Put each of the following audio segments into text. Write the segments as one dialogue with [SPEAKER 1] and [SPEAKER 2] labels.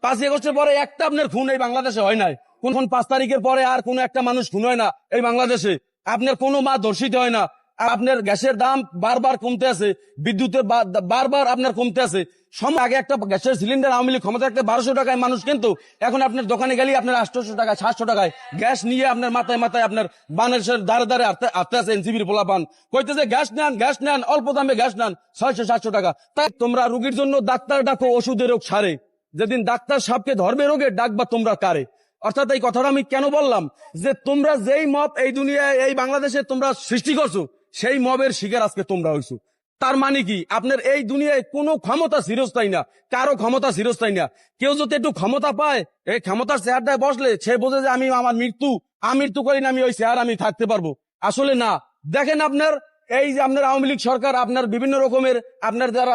[SPEAKER 1] 5ই আগস্টের পরে একটা আপনার খুন এই বাংলাদেশে হয় নাই। কোন 5 তারিখের পরে আর কোন একটা মানুষ খুন হয় না এই বাংলাদেশে। আপনার কোনো মা ধর্ষিত হয় না। আপনার গ্যাসের দাম বারবার কমতে আছে, বিদ্যুতের বারবার আপনার কমতে আছে। আগে একটা গ্যাসের সিলিন্ডার আওয়ামী লীগ ক্ষমতা থাকতে 1200 টাকায় মানুষ, কিন্তু এখন আপনার দোকানে গেলে আপনার 800 টাকা 700 টাকায় গ্যাস নিয়ে আপনার মাথায় মাথায় আপনার বাংলাদেশের দ্বারে দ্বারে আটতে আছে এনসিবির পোলাপান। কইতেছে গ্যাস নেন অল্প দামে গ্যাস নেন 600-700 টাকা। তাই তোমরা রোগীর জন্য ডাক্তার ডাকো, ওষুধের রোগ সারে। যেদিন ডাক্তার সাহেবকে ধর্মে রোগে ডাকবা তোমরা কারে? অর্থাৎ এই কথাটা আমি কেন বললাম, যে তোমরা যেই মব এই দুনিয়ায় এই বাংলাদেশে তোমরা সৃষ্টি করছো, সেই মবের শিকার আজকে তোমরা হইছো। তার মানে কি, আপনার এই দুনিয়ায় কোনো ক্ষমতা চিরস্থায়ী না, কারো ক্ষমতা চিরস্থায়ী না। কেউ যদি একটু ক্ষমতা পায়, এই ক্ষমতার চেয়ারটায় বসলে সে বোঝে যে আমি আমার মৃত্যু করি না, আমি ওই চেয়ার আমি থাকতে পারবো। আসলে না। দেখেন আপনার এই যে আপনার আওয়ামী লীগ সরকার আপনার বিভিন্ন রকমের আপনার যারা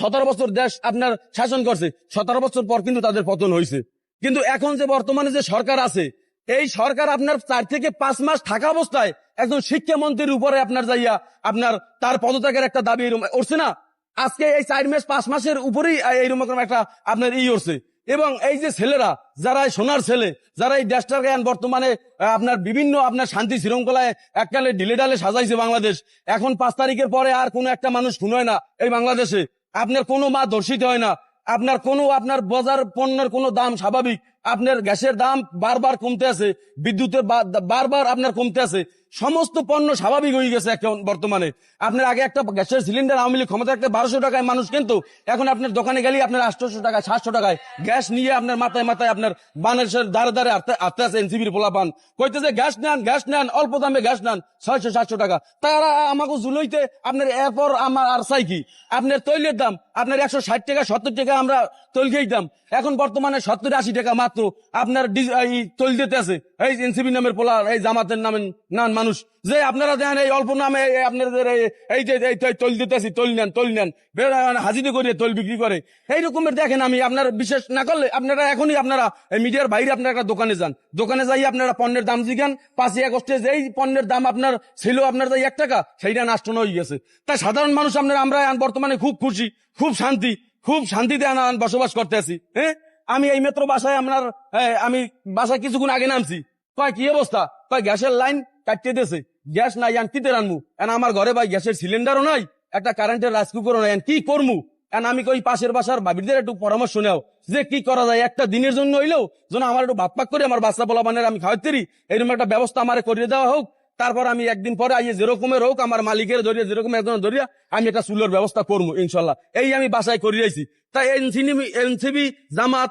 [SPEAKER 1] 17 বছর দেশ আপনার শাসন করছে, 17 বছর পর কিন্তু তাদের পতন হয়েছে। কিন্তু এখন যে বর্তমানে যে সরকার আছে, এই সরকার আপনার 4 থেকে 5 মাস থাকা অবস্থায় একজন শিক্ষামন্ত্রীর উপরে আপনার যাইয়া আপনার তার পদত্যাগের একটা দাবি উঠছে না। আজকে এই 4 মাস 5 মাসের উপরেই এইরকম একটা আপনার উঠছে। এবং এই যে ছেলেরা যারা সোনার ছেলে, যারা এই দেশটাকে বর্তমানে আপনার বিভিন্ন আপনার শান্তি শৃঙ্খলায় এককালে ঢিলে ঢালে সাজাইছে বাংলাদেশ, এখন 5 তারিখের পরে আর কোনো একটা মানুষ খুন হয় না এই বাংলাদেশে। আপনার কোনো মা ধর্ষিত হয় না। আপনার কোনো আপনার বাজার পণ্যের কোনো দাম স্বাভাবিক। আপনার গ্যাসের দাম বারবার কমতে আছে, বিদ্যুতের বারবার আপনার কমতে আছে। সমস্ত পণ্য স্বাভাবিক হয়ে গেছে এখন বর্তমানে। আপনার আগে একটা গ্যাসের সিলিন্ডার আওয়ামী লীগ ক্ষমতা থাকতে 1200 টাকায় মানুষ, কিন্তু এখন আপনার দোকানে গেলে আপনার 800 টাকা 700 টাকায় গ্যাস নিয়ে আপনার মাথায় মাথায় আপনার বাংলাদেশের দ্বারে দ্বারে আটতে আছে এনসিবির পোলাপান। কইতেছে গ্যাস নেন অল্প দামে গ্যাস নেন 600-700 টাকা। তারা আমাকে জুলইতে আপনার এরপর আমার আর চাই কি, আপনার তৈলের দাম আপনার 160 টাকা 70 টাকা আমরা তৈল খেয়েছিলাম, এখন বর্তমানে 70-80 টাকা মাত্র আপনার তৈল দিতে আছে এই এনসিবি নামের পোলা, এই জামাতের নামের মানুষ। যে আপনারা দেন এই অল্প নামে আপনাদের এই যে তৈল দিতে আছি, তৈল নেন হাজিরে করে তৈল বিক্রি করে। এই রকমের দেখেন, আমি আপনার বিশেষ না করলে আপনারা এখনই আপনারা মিডিয়ার বাইরে আপনারা একটা দোকানে যান, দোকানে যাই আপনারা পণ্যের দাম জিজ্ঞান। 5ই আগস্টে যেই পণ্যের দাম আপনার ছিল আপনার 1 টাকা, সেইটা নষ্ট হয়ে গেছে। তাই সাধারণ মানুষ আমরা বর্তমানে খুব খুশি, খুব শান্তিতে বসবাস করতে আছি। হ্যাঁ, আমি এই মাত্র বাসায় আমি বাসায় কিছুক্ষণ আগে নামছি। কয় কি অবস্থা? কয় গ্যাসের লাইন কাটতে দিয়েছে, গ্যাস নাই, কিতে রানমু। আমার ঘরে ভাই গ্যাসের সিলিন্ডারও নাই, একটা কারেন্টের রাইস কুকারও নাই, কি করমু? আমি কই পাশের বাসার ভাবিদের একটু পরামর্শ নেও যে কি করা যায়, একটা দিনের জন্য হইলেও যেন আমার একটু ভাত পাক করে আমার বাচ্চা পোলাপানের আমি খাওয়াইতেরি, এরকম একটা ব্যবস্থা আমার করিয়ে দেওয়া হোক। তারপর আমি একদিন পরে আইয়ে যেরকমের হোক আমার মালিকের ধরিয়া যেরকম একজন ধরিয়া আমি একটা চুলোর ব্যবস্থা করবো ইনশাল্লাহ। এই আমি বাসায় করিয়েছি। তাই এনসিবি জামাত